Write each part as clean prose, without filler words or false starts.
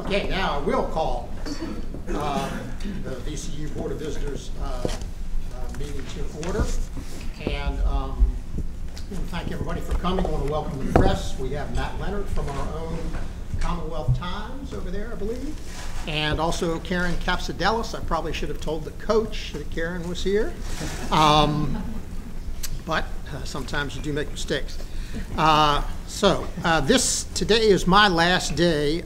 Okay, now I will call the VCU Board of Visitors meeting to order. And I want to thank everybody for coming. I want to welcome the press. We have Matt Leonard from our own Commonwealth Times over there, I believe. And also Karen Capsadelis. I probably should have told the coach that Karen was here. But sometimes you do make mistakes. Today is my last day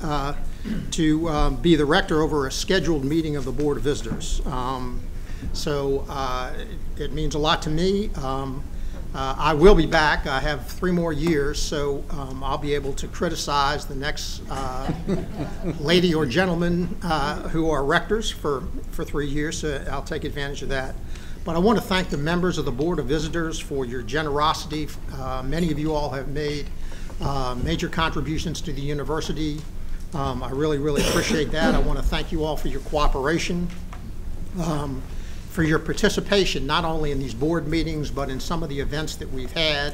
to be the rector over a scheduled meeting of the Board of Visitors. It means a lot to me. I will be back. I have 3 more years, so I'll be able to criticize the next lady or gentleman who are rectors for 3 years, so I'll take advantage of that. But I want to thank the members of the Board of Visitors for your generosity. Many of you all have made major contributions to the university. I really, really appreciate that. I want to thank you all for your cooperation, for your participation, not only in these board meetings, but in some of the events that we've had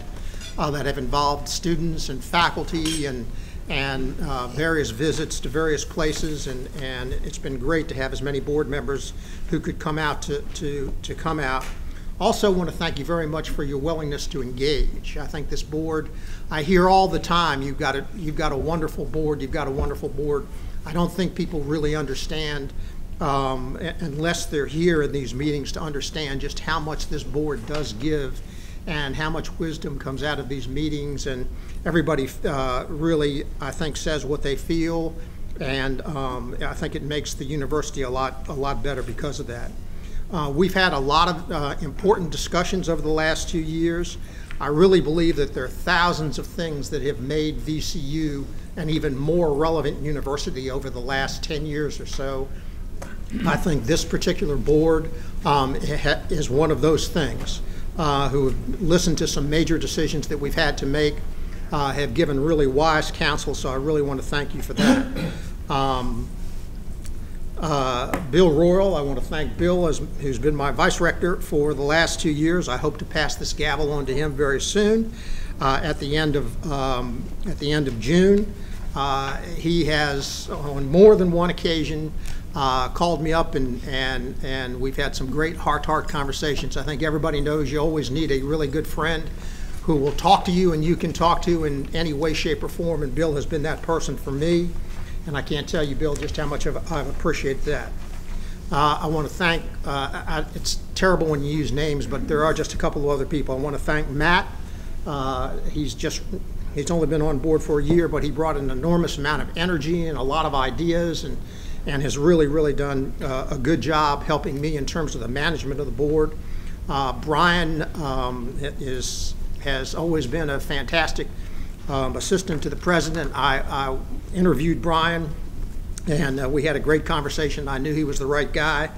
that have involved students and faculty and various visits to various places, and it's been great to have as many board members who could come out to come out. Also want to thank you very much for your willingness to engage. I think this board, I hear all the time, you've got a wonderful board, you've got a wonderful board. I don't think people really understand, unless they're here in these meetings, to understand just how much this board does give and how much wisdom comes out of these meetings, and everybody really, I think, says what they feel, and I think it makes the university a lot better because of that. We've had a lot of important discussions over the last 2 years. I really believe that there are thousands of things that have made VCU an even more relevant university over the last 10 years or so. I think this particular board is one of those things. Who have listened to some major decisions that we've had to make, have given really wise counsel, so I really want to thank you for that. Bill Royal, I want to thank Bill, who's been my vice rector for the last 2 years. I hope to pass this gavel on to him very soon, at the end of June. He has, on more than one occasion, called me up and we've had some great heart-to-heart conversations. I think everybody knows you always need a really good friend who will talk to you and you can talk to in any way, shape, or form, and Bill has been that person for me, and I can't tell you, Bill, just how much I've appreciated that. I want to thank, it's terrible when you use names, but there are just a couple of other people. I want to thank Matt. He's only been on board for a year, but he brought an enormous amount of energy and a lot of ideas, and has really, really done a good job helping me in terms of the management of the board. Brian has always been a fantastic assistant to the president. I interviewed Brian, and we had a great conversation. I knew he was the right guy.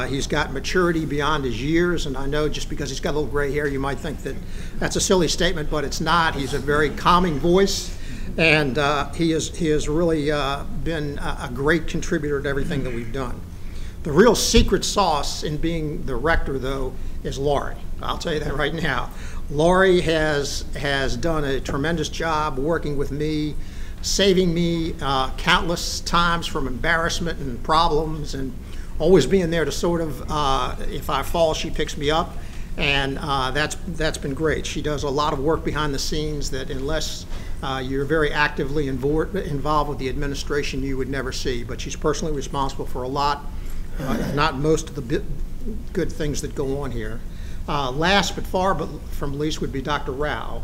He's got maturity beyond his years, and I know just because he's got a little gray hair, you might think that that's a silly statement, but it's not. He's a very calming voice. And he has really been a great contributor to everything that we've done. The real secret sauce in being the rector, though, is Laurie. I'll tell you that right now. Laurie has done a tremendous job working with me, saving me countless times from embarrassment and problems, and always being there to sort of, if I fall, she picks me up. And that's been great. She does a lot of work behind the scenes that, unless you're very actively involved with the administration, you would never see. But she's personally responsible for a lot, not most of the good things that go on here. Last but far from least would be Dr. Rao.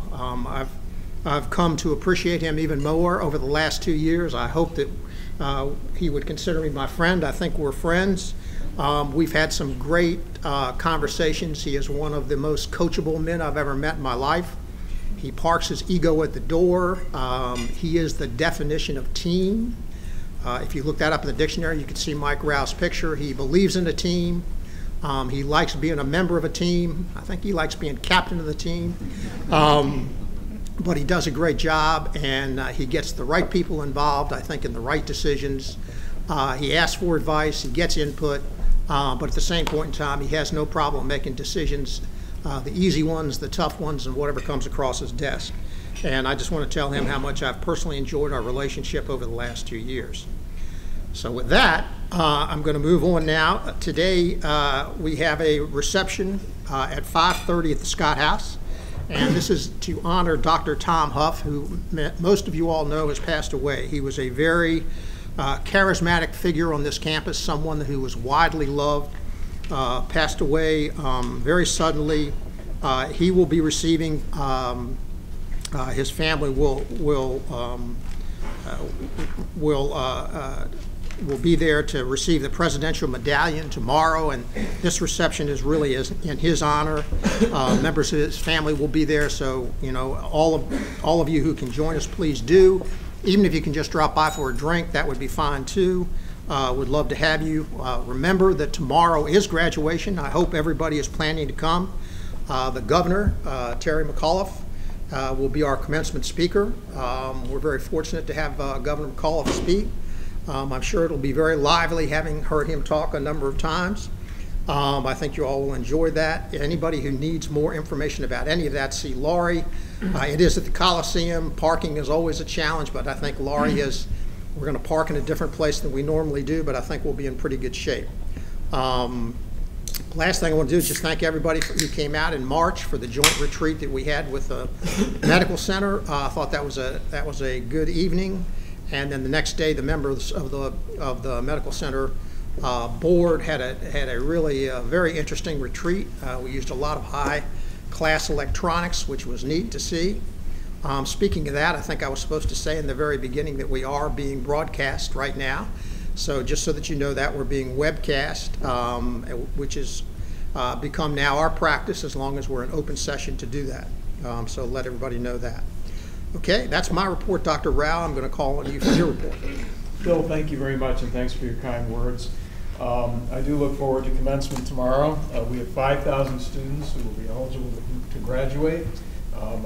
I've come to appreciate him even more over the last 2 years. I hope that he would consider me my friend. I think we're friends. We've had some great conversations. He is one of the most coachable men I've ever met in my life. He parks his ego at the door. He is the definition of team. If you look that up in the dictionary, you can see Mike Rao's picture. He believes in a team. He likes being a member of a team. I think he likes being captain of the team. But he does a great job, and he gets the right people involved, I think, in the right decisions. He asks for advice, he gets input, but at the same point in time, he has no problem making decisions, the easy ones, the tough ones, and whatever comes across his desk. And I just want to tell him how much I've personally enjoyed our relationship over the last 2 years. So with that, I'm going to move on now. Today we have a reception at 5:30 at the Scott House, and this is to honor Dr. Tom Huff, who most of you all know has passed away. He was a very charismatic figure on this campus, someone who was widely loved, passed away very suddenly. He will be receiving, his family will be there to receive the Presidential Medallion tomorrow, and this reception is really in his honor. Members of his family will be there, so you know, all of you who can join us, please do. Even if you can just drop by for a drink, that would be fine too. Would love to have you. Remember that tomorrow is graduation. I hope everybody is planning to come. The governor, Terry McAuliffe, will be our commencement speaker. We're very fortunate to have Governor McAuliffe speak. I'm sure it'll be very lively, having heard him talk a number of times. I think you all will enjoy that. Anybody who needs more information about any of that, see Laurie. It is at the Coliseum. Parking is always a challenge, but I think Laurie is, we're going to park in a different place than we normally do, but I think we'll be in pretty good shape. Last thing I want to do is just thank everybody who came out in March for the joint retreat that we had with the Medical Center. I thought that was a good evening. And then the next day, the members of the Medical Center board had a really very interesting retreat. We used a lot of high-class electronics, which was neat to see. Speaking of that, I think I was supposed to say in the very beginning that we are being broadcast right now. So just so that you know that, we're being webcast, which has become now our practice as long as we're in open session to do that. So let everybody know that. Okay, that's my report, Dr. Rao. I'm going to call on you for your report. Bill, thank you very much, and thanks for your kind words. I do look forward to commencement tomorrow. We have 5,000 students who will be eligible to graduate.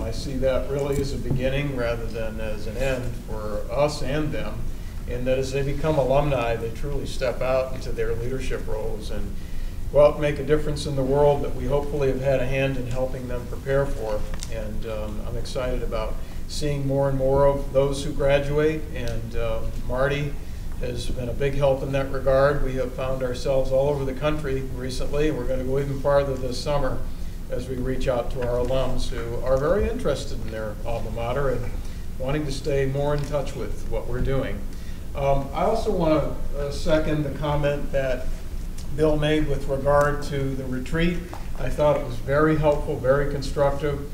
I see that really as a beginning rather than as an end for us and them, and that as they become alumni, they truly step out into their leadership roles and go out and make a difference in the world that we hopefully have had a hand in helping them prepare for. And I'm excited about seeing more and more of those who graduate, and Marty has been a big help in that regard. We have found ourselves all over the country recently, and we're going to go even farther this summer as we reach out to our alums who are very interested in their alma mater and wanting to stay more in touch with what we're doing. I also want to second the comment that Bill made with regard to the retreat. I thought it was very helpful, very constructive.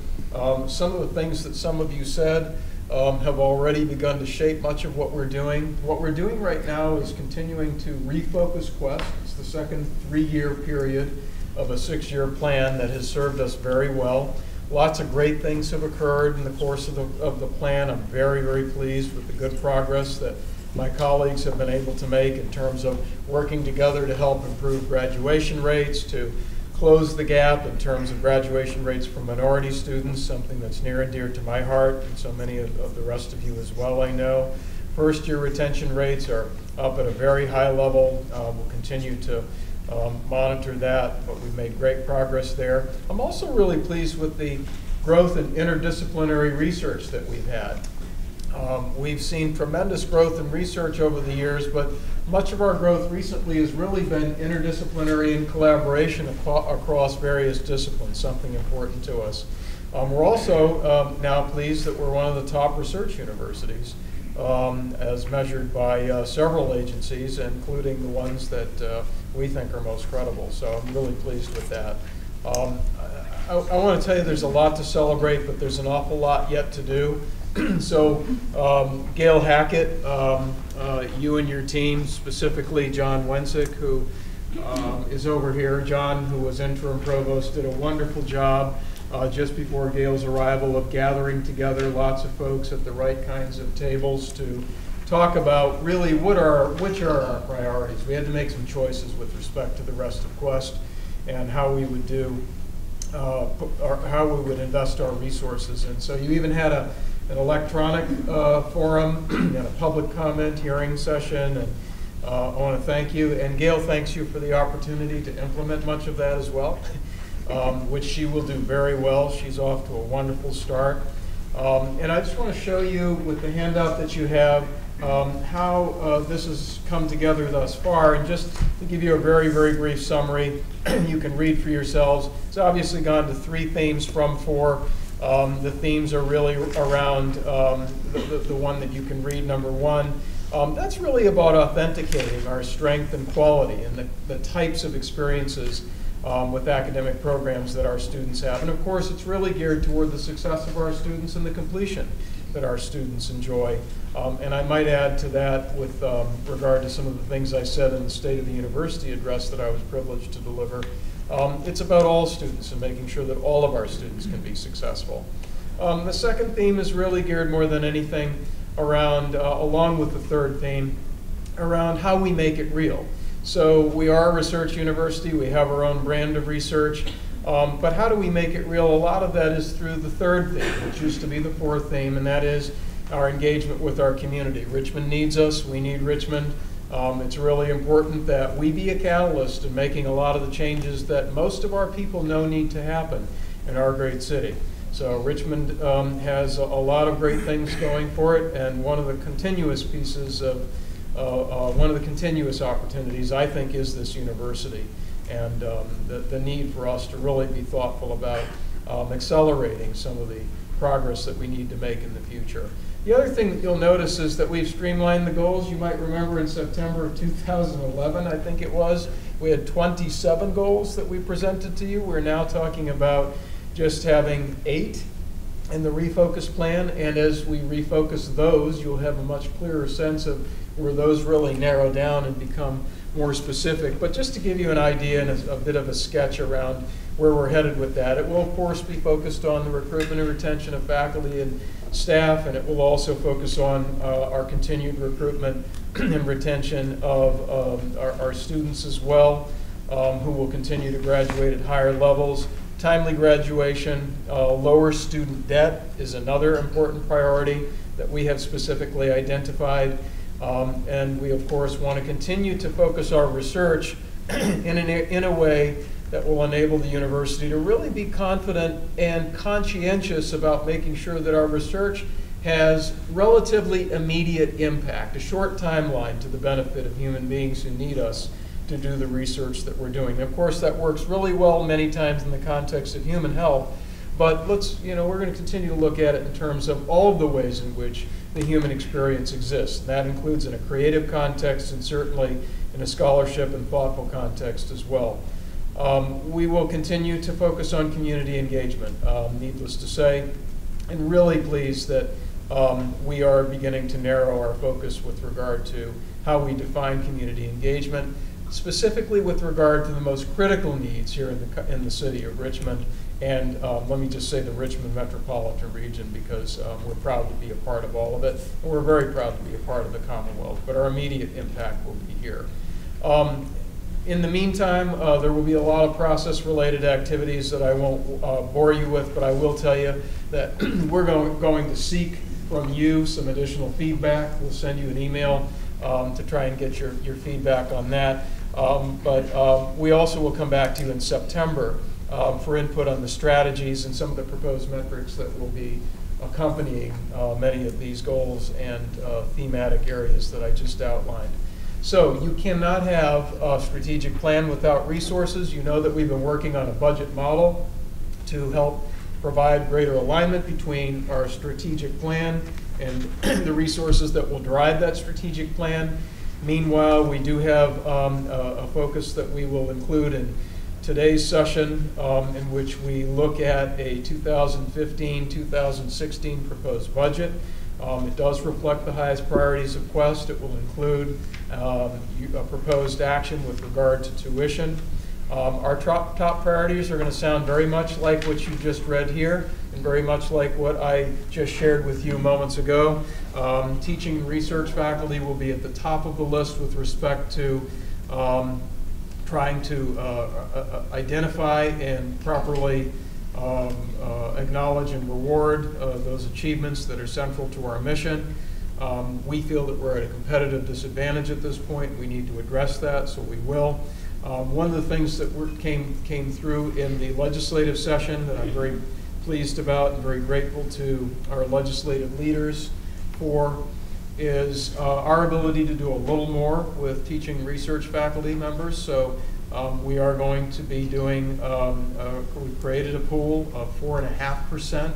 Some of the things that some of you said have already begun to shape much of what we're doing. What we're doing right now is continuing to refocus Quest. It's the second 3-year period of a 6-year plan that has served us very well. Lots of great things have occurred in the course of the plan. I'm very, very pleased with the good progress that my colleagues have been able to make in terms of working together to help improve graduation rates, to close the gap in terms of graduation rates for minority students, something that's near and dear to my heart, and so many of the rest of you as well, I know. First-year retention rates are up at a very high level. We'll continue to monitor that, but we've made great progress there. I'm also really pleased with the growth in interdisciplinary research that we've had. We've seen tremendous growth in research over the years, but much of our growth recently has really been interdisciplinary in collaboration across various disciplines, something important to us. We're also now pleased that we're one of the top research universities as measured by several agencies, including the ones that we think are most credible. So I'm really pleased with that. I want to tell you there's a lot to celebrate, but there's an awful lot yet to do. So Gail Hackett, you and your team, specifically John Wensick, who is over here. John, who was interim provost, did a wonderful job just before Gail's arrival of gathering together lots of folks at the right kinds of tables to talk about really which are our priorities. We had to make some choices with respect to the rest of Quest and how we would do, how we would invest our resources. And so you even had an electronic forum and a public comment hearing session, and I want to thank you. And Gail thanks you for the opportunity to implement much of that as well, which she will do very well. She's off to a wonderful start. And I just want to show you with the handout that you have how this has come together thus far. And just to give you a very, very brief summary, you can read for yourselves. It's obviously gone to 3 themes from 4. The themes are really around the one that you can read, number 1. That's really about authenticating our strength and quality and the types of experiences with academic programs that our students have. And of course, it's really geared toward the success of our students and the completion that our students enjoy. And I might add to that with regard to some of the things I said in the State of the University address that I was privileged to deliver. It's about all students and making sure that all of our students can be successful. The second theme is really geared more than anything around, along with the third theme, around how we make it real. So we are a research university, we have our own brand of research, but how do we make it real? A lot of that is through the third theme, which used to be the fourth theme, and that is our engagement with our community. Richmond needs us, we need Richmond. It's really important that we be a catalyst in making a lot of the changes that most of our people know need to happen in our great city. So Richmond has a lot of great things going for it, and one of the continuous pieces of, one of the continuous opportunities, I think, is this university, and the need for us to really be thoughtful about accelerating some of the progress that we need to make in the future. The other thing that you'll notice is that we've streamlined the goals. You might remember in September of 2011, I think it was, we had 27 goals that we presented to you. We're now talking about just having 8 in the refocus plan, and as we refocus those, you'll have a much clearer sense of where those really narrow down and become more specific. But just to give you an idea and a bit of a sketch around where we're headed with that, it will of course be focused on the recruitment and retention of faculty and staff, and it will also focus on our continued recruitment and retention of our students as well, who will continue to graduate at higher levels. Timely graduation, lower student debt is another important priority that we have specifically identified. And we, of course, want to continue to focus our research in a way that will enable the university to really be confident and conscientious about making sure that our research has relatively immediate impact, a short timeline to the benefit of human beings who need us to do the research that we're doing. Of course, that works really well many times in the context of human health, but let's, we're going to continue to look at it in terms of all of the ways in which the human experience exists. And that includes in a creative context and certainly in a scholarship and thoughtful context as well. We will continue to focus on community engagement, needless to say, and really pleased that we are beginning to narrow our focus with regard to how we define community engagement, specifically with regard to the most critical needs here in the city of Richmond, and let me just say the Richmond metropolitan region, because we're proud to be a part of all of it, and we're very proud to be a part of the Commonwealth, but our immediate impact will be here. In the meantime, there will be a lot of process-related activities that I won't bore you with, but I will tell you that we're going to seek from you some additional feedback. We'll send you an email to try and get your feedback on that. But we also will come back to you in September for input on the strategies and some of the proposed metrics that will be accompanying many of these goals and thematic areas that I just outlined. So you cannot have a strategic plan without resources. You know that we've been working on a budget model to help provide greater alignment between our strategic plan and the resources that will drive that strategic plan. Meanwhile, we do have a focus that we will include in today's session in which we look at a 2015-2016 proposed budget. It does reflect the highest priorities of Quest. It will include a proposed action with regard to tuition. Our top priorities are going to sound very much like what you just read here and very much like what I just shared with you moments ago. Teaching and research faculty will be at the top of the list with respect to trying to identify and properly acknowledge and reward those achievements that are central to our mission. We feel that we're at a competitive disadvantage at this point. We need to address that, so we will. One of the things that came through in the legislative session that I'm very pleased about and very grateful to our legislative leaders for is our ability to do a little more with teaching and research faculty members. So we are going to be doing, we created a pool of 4.5%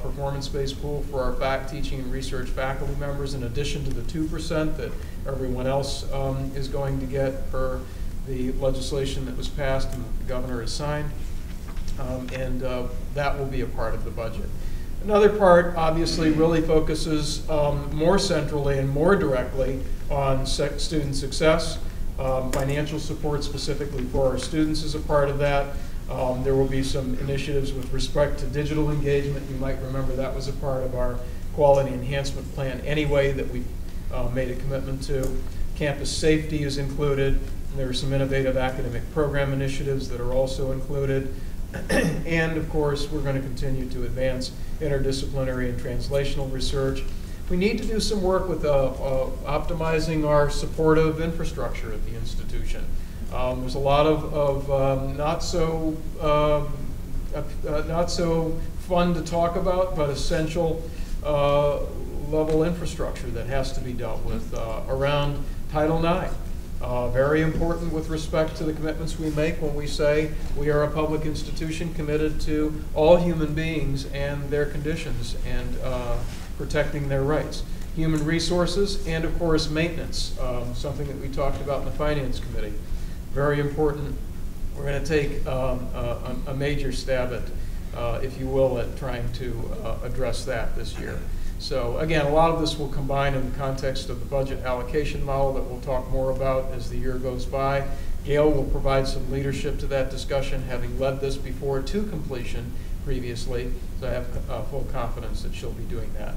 performance-based pool for our teaching and research faculty members, in addition to the 2% that everyone else is going to get per the legislation that was passed and the governor has signed. That will be a part of the budget. Another part obviously really focuses more centrally and more directly on student success. Financial support specifically for our students is a part of that. There will be some initiatives with respect to digital engagement. You might remember that was a part of our quality enhancement plan anyway that we made a commitment to. Campus safety is included. There are some innovative academic program initiatives that are also included. And of course, we're going to continue to advance interdisciplinary and translational research. We need to do some work with optimizing our supportive infrastructure at the institution. There's a lot of not so fun to talk about, but essential level infrastructure that has to be dealt with around Title IX. Very important with respect to the commitments we make when we say we are a public institution committed to all human beings and their conditions and protecting their rights. Human resources and, of course, maintenance, something that we talked about in the Finance Committee. Very important. We're going to take a major stab at, if you will, at trying to address that this year. So again, a lot of this will combine in the context of the budget allocation model that we'll talk more about as the year goes by. Gail will provide some leadership to that discussion, having led this before to completion previously, so I have full confidence that she'll be doing that.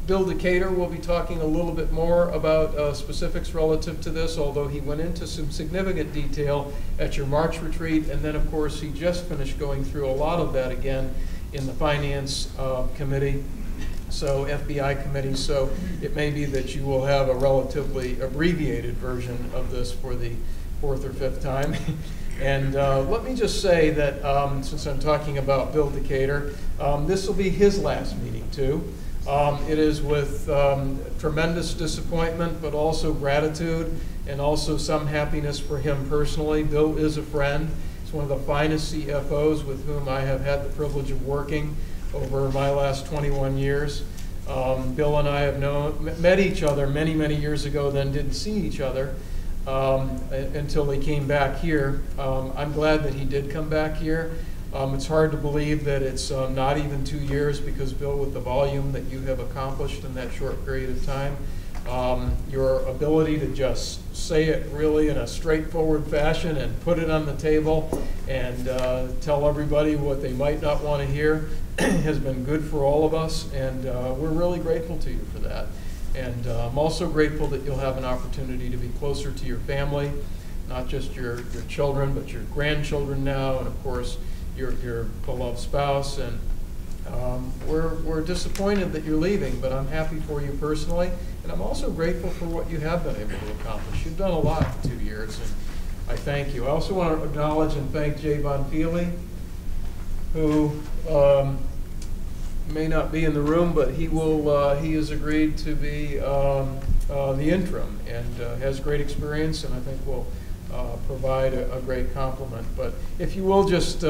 Bill Decatur will be talking a little bit more about specifics relative to this, although he went into some significant detail at your March retreat, and then of course he just finished going through a lot of that again in the Finance Committee. So FBI committee, so it may be that you will have a relatively abbreviated version of this for the 4th or 5th time. And let me just say that since I'm talking about Bill Decatur, this will be his last meeting too. It is with tremendous disappointment, but also gratitude and also some happiness for him personally. Bill is a friend. He's one of the finest CFOs with whom I have had the privilege of working over my last 21 years. Bill and I have met each other many, many years ago, then didn't see each other until he came back here. I'm glad that he did come back here. It's hard to believe that it's not even 2 years, because Bill, with the volume that you have accomplished in that short period of time, your ability to just say it really in a straightforward fashion and put it on the table and tell everybody what they might not want to hear has been good for all of us, and we're really grateful to you for that. And I'm also grateful that you'll have an opportunity to be closer to your family, not just your children, but your grandchildren now, and of course your beloved spouse. And we're disappointed that you're leaving, but I'm happy for you personally, and I'm also grateful for what you have been able to accomplish. You've done a lot in 2 years, and I thank you. I also want to acknowledge and thank Jay Bonfili, who may not be in the room, but he has agreed to be the interim, and has great experience, and I think will provide a great complement. But if you will just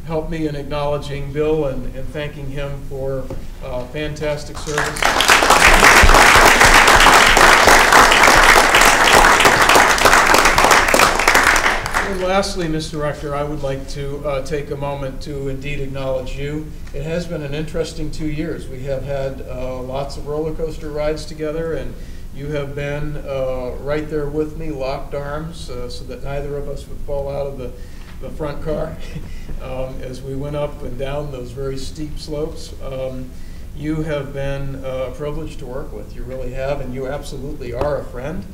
help me in acknowledging Bill and thanking him for fantastic service. And lastly, Mr. Director, I would like to take a moment to indeed acknowledge you. It has been an interesting 2 years. We have had lots of roller coaster rides together, and you have been right there with me, locked arms, so that neither of us would fall out of the front car as we went up and down those very steep slopes. You have been a privilege to work with. You really have, and you absolutely are a friend.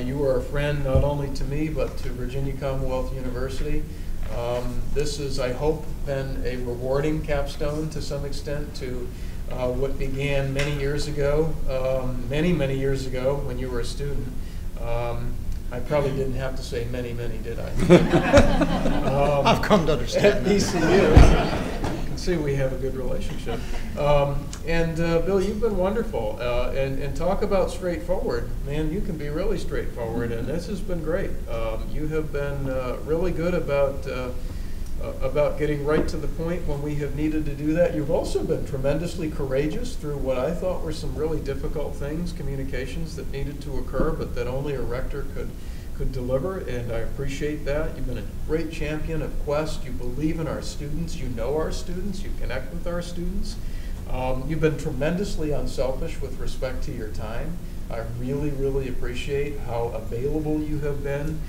You are a friend not only to me, but to Virginia Commonwealth University. This has, I hope, been a rewarding capstone to some extent to what began many years ago, many years ago when you were a student. I probably didn't have to say many, many, did I? I've come to understand at VCU. You can see we have a good relationship. Bill, you've been wonderful. And talk about straightforward. Man, you can be really straightforward, and this has been great. You have been really good about getting right to the point when we have needed to do that. You've also been tremendously courageous through what I thought were some really difficult things, communications that needed to occur, but that only a rector could deliver, and I appreciate that. You've been a great champion of Quest. You believe in our students. You know our students. You connect with our students. You've been tremendously unselfish with respect to your time. I really, really appreciate how available you have been.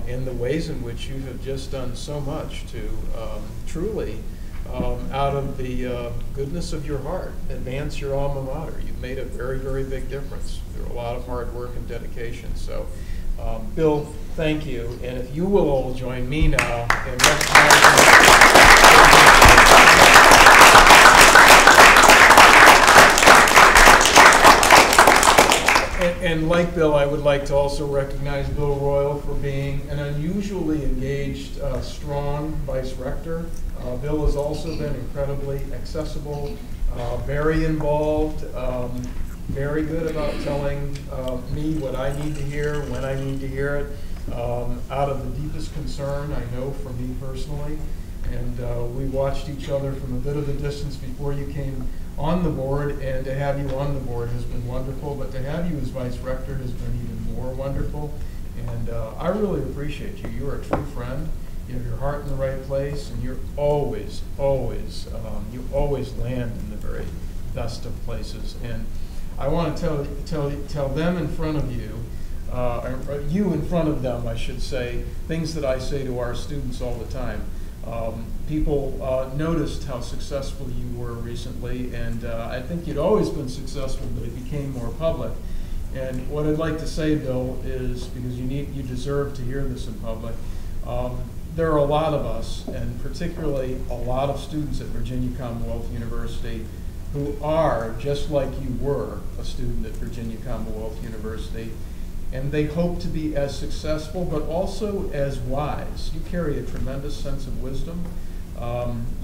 In the ways in which you have just done so much to truly, out of the goodness of your heart, advance your alma mater. You've made a very, very big difference through a lot of hard work and dedication. So, Bill, thank you. And if you will all join me now in recognizing. And like Bill, I would like to also recognize Bill Royal for being an unusually engaged, strong vice rector. Bill has also been incredibly accessible, very involved, very good about telling me what I need to hear, when I need to hear it, out of the deepest concern, I know, for me personally. And we watched each other from a bit of a distance before you came on the board, and to have you on the board has been wonderful, but to have you as vice rector has been even more wonderful. And I really appreciate you. You're a true friend. You have your heart in the right place, and you're always, always, you always land in the very best of places. And I want to tell them in front of you, you in front of them, I should say, things that I say to our students all the time. People noticed how successful you were recently, and I think you'd always been successful, but it became more public. And what I'd like to say, Bill, is, because you deserve to hear this in public, there are a lot of us, and particularly a lot of students at Virginia Commonwealth University, who are, just like you were, a student at Virginia Commonwealth University, and they hope to be as successful, but also as wise. You carry a tremendous sense of wisdom.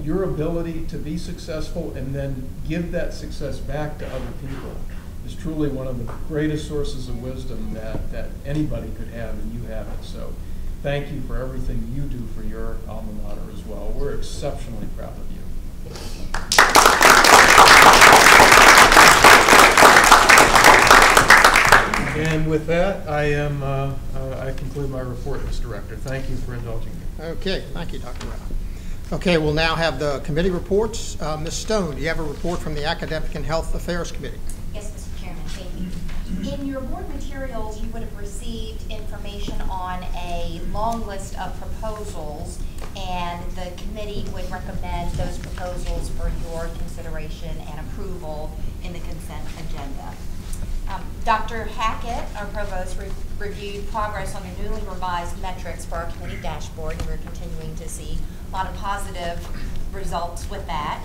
Your ability to be successful and then give that success back to other people is truly one of the greatest sources of wisdom that anybody could have, and you have it. So thank you for everything you do for your alma mater as well. We're exceptionally proud of you. And with that, I conclude my report, Mr. Rector. Thank you for indulging me. Okay, thank you, Dr. Rao. Okay, we'll now have the committee reports. Ms. Stone, do you have a report from the Academic and Health Affairs Committee? Yes, Mr. Chairman, thank you. In your board materials, you would have received information on a long list of proposals, and the committee would recommend those proposals for your consideration and approval in the consent agenda. Dr. Hackett, our provost, reviewed progress on the newly revised metrics for our committee dashboard, and we're continuing to see a lot of positive results with that.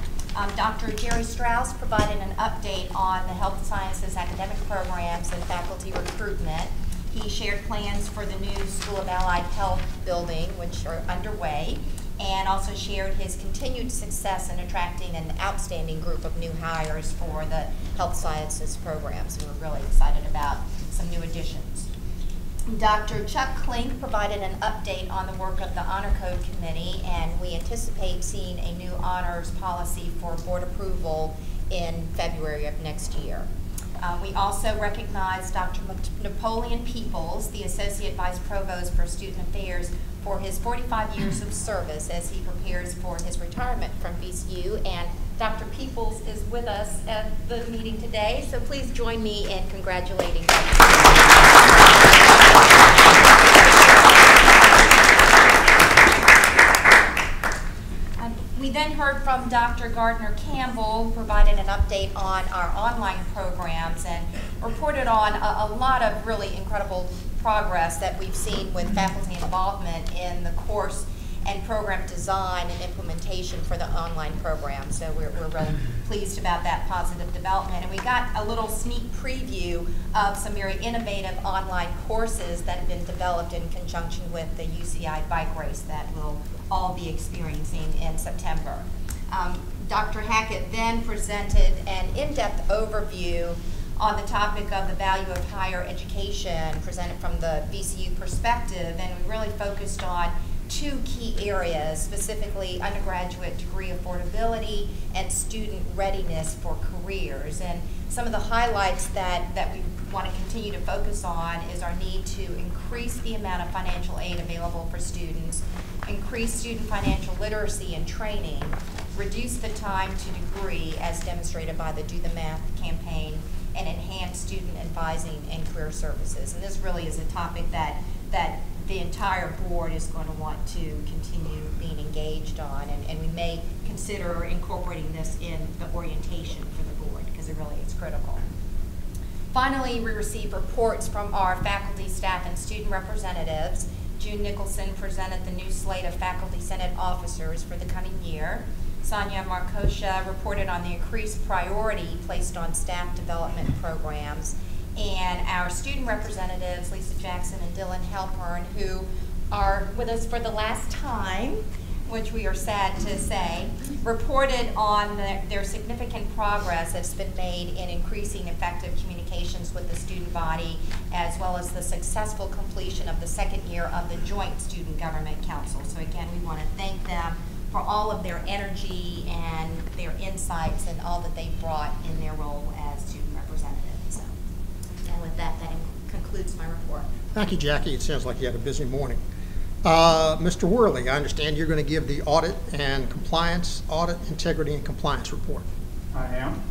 Dr. Jerry Strauss provided an update on the health sciences academic programs and faculty recruitment. He shared plans for the new School of Allied Health building, which are underway, and also shared his continued success in attracting an outstanding group of new hires for the health sciences programs. We're really excited about some new additions. Dr. Chuck Klink provided an update on the work of the Honor Code Committee, and we anticipate seeing a new honors policy for board approval in February of next year. We also recognize Dr. Napoleon Peoples, the Associate Vice Provost for Student Affairs, for his 45 years of service as he prepares for his retirement from VCU. And Dr. Peoples is with us at the meeting today, so please join me in congratulating Dr. We then heard from Dr. Gardner Campbell, who provided an update on our online programs and reported on a lot of really incredible progress that we've seen with faculty involvement in the course and program design and implementation for the online program. So we're really pleased about that positive development. And we got a little sneak preview of some very innovative online courses that have been developed in conjunction with the UCI bike race that we'll all be experiencing in September. Dr. Hackett then presented an in-depth overview on the topic of the value of higher education, presented from the VCU perspective, and we really focused on two key areas, specifically undergraduate degree affordability and student readiness for careers. And some of the highlights that we want to continue to focus on is our need to increase the amount of financial aid available for students, increase student financial literacy and training, reduce the time to degree as demonstrated by the Do the Math campaign, and enhance student advising and career services. And this really is a topic that the entire board is going to want to continue being engaged on, and we may consider incorporating this in the orientation for the board because it really is critical. Finally, we received reports from our faculty, staff, and student representatives. June Nicholson presented the new slate of Faculty Senate officers for the coming year. Sonia Markosha reported on the increased priority placed on staff development programs. And our student representatives, Lisa Jackson and Dylan Halpern, who are with us for the last time, which we are sad to say, reported on their significant progress that's been made in increasing effective communications with the student body, as well as the successful completion of the second year of the Joint Student Government Council. So again, we want to thank them for all of their energy and their insights and all that they brought in their role as student representatives. So, and with that, that concludes my report. Thank you, Jackie. It sounds like you had a busy morning. Mr. Worley, I understand you're going to give the audit, integrity, and compliance report. I am.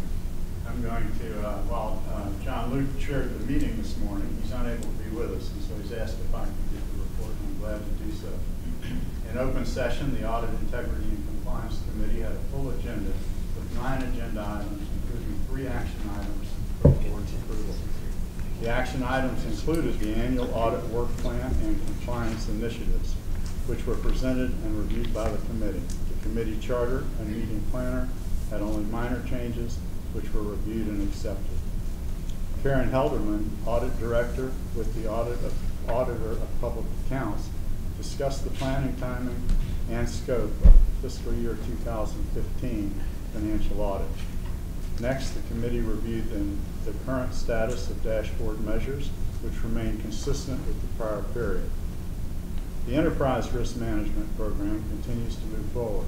I'm going to, while John Luke chaired the meeting this morning, he's unable to be with us, and so he's asked if I can give the report, and I'm glad to do so. In open session, the Audit, Integrity, and Compliance Committee had a full agenda with 9 agenda items, including 3 action items for the board's approval. The action items included the annual audit work plan and compliance initiatives, which were presented and reviewed by the committee. The committee charter and meeting planner had only minor changes, which were reviewed and accepted. Karen Helderman, audit director with the auditor of public accounts, discussed the planning, timing, and scope of fiscal year 2015 financial audit. Next, the committee reviewed the current status of dashboard measures, which remain consistent with the prior period. The enterprise risk management program continues to move forward.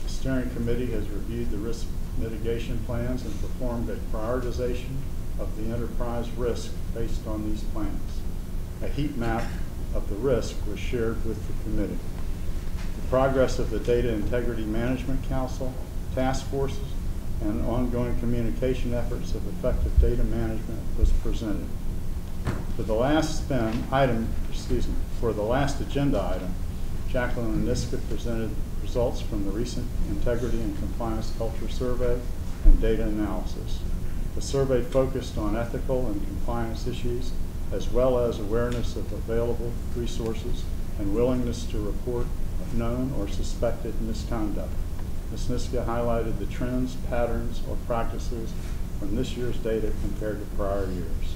The steering committee has reviewed the risk mitigation plans and performed a prioritization of the enterprise risk based on these plans. A heat map of the risk was shared with the committee. The progress of the Data Integrity Management Council, task forces, and ongoing communication efforts of effective data management was presented. For the last agenda item, Jacqueline Aniska presented results from the recent Integrity and Compliance Culture Survey and data analysis. The survey focused on ethical and compliance issues, as well as awareness of available resources and willingness to report known or suspected misconduct. Ms. Niska highlighted the trends, patterns, or practices from this year's data compared to prior years.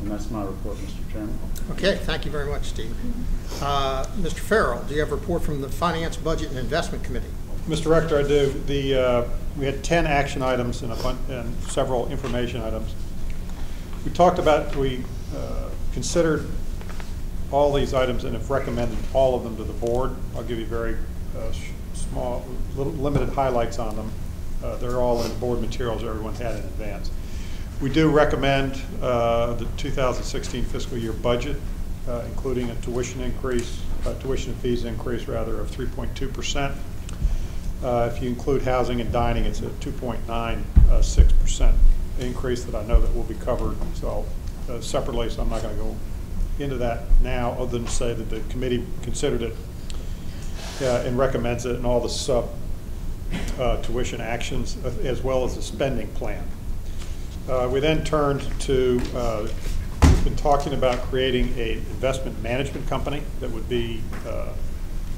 And that's my report, Mr. Chairman. Okay, thank you very much, Steve. Mr. Farrell, do you have a report from the Finance, Budget, and Investment Committee? Mr. Rector, I do. We had 10 action items and several information items. We considered all these items and have recommended all of them to the board. I'll give you very small, limited highlights on them. They're all in board materials everyone had in advance. We do recommend the 2016 fiscal year budget, including a tuition and fees increase of 3.2%. If you include housing and dining, it's a 2.96% increase that I know that will be covered separately, so I'm not going to go into that now, other than to say that the committee considered it and recommends it in all the sub tuition actions, as well as the spending plan. We then turned to, we've been talking about creating an investment management company that would be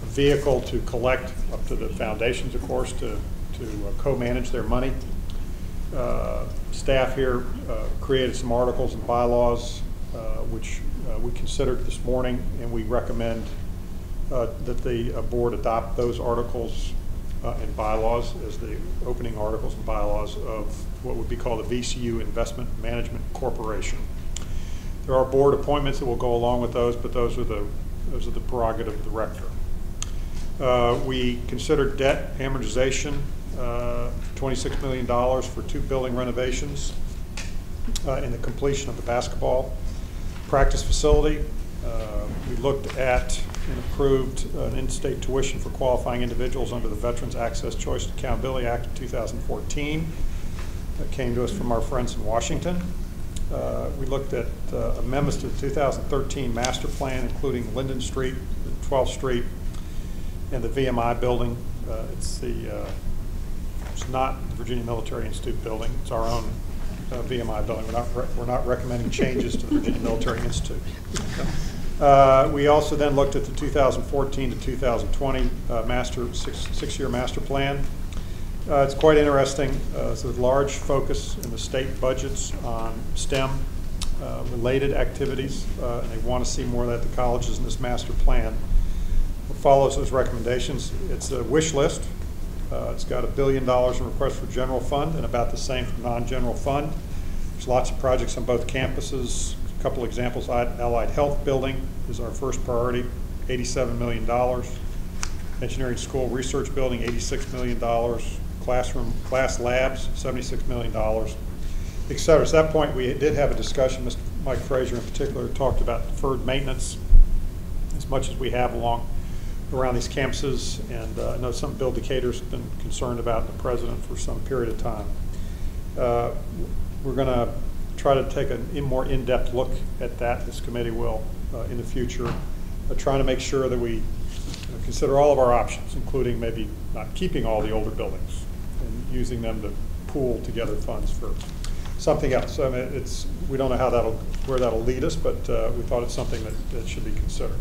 vehicle to collect, up to the foundations, of course, to co-manage their money. Staff here created some articles and bylaws which we considered this morning, and we recommend that the board adopt those articles and bylaws as the opening articles and bylaws of what would be called the VCU Investment Management Corporation. There are board appointments that will go along with those, but those are the prerogative of the rector. We considered debt amortization, $26 million for 2 building renovations and the completion of the basketball practice facility. We looked at and approved an in-state tuition for qualifying individuals under the Veterans Access, Choice, and Accountability Act of 2014. That came to us from our friends in Washington. We looked at amendments to the 2013 master plan, including Linden Street, 12th Street, and the VMI building. It's not the Virginia Military Institute building. It's our own VMI building. We're not recommending changes to the Virginia Military Institute. We also then looked at the 2014 to 2020 six-year master plan. It's quite interesting. There's a large focus in the state budgets on STEM related activities, and they want to see more of that at the colleges in this master plan. It follows those recommendations. It's a wish list. It's got $1 billion in requests for general fund and about the same for non-general fund. There's lots of projects on both campuses. A couple examples: Allied Health Building is our first priority, $87 million. Engineering School Research Building, $86 million. Class labs, $76 million, et cetera. So at that point, we did have a discussion. Mr. Mike Frazier in particular talked about deferred maintenance as much as we have around these campuses, and I know some Bill Decatur's been concerned about the president for some period of time. We're going to try to take a more in-depth look at that. This committee will in the future, trying to make sure that we consider all of our options, including maybe not keeping all the older buildings and using them to pool together funds for something else. I mean, we don't know where that'll lead us, but we thought it's something that should be considered.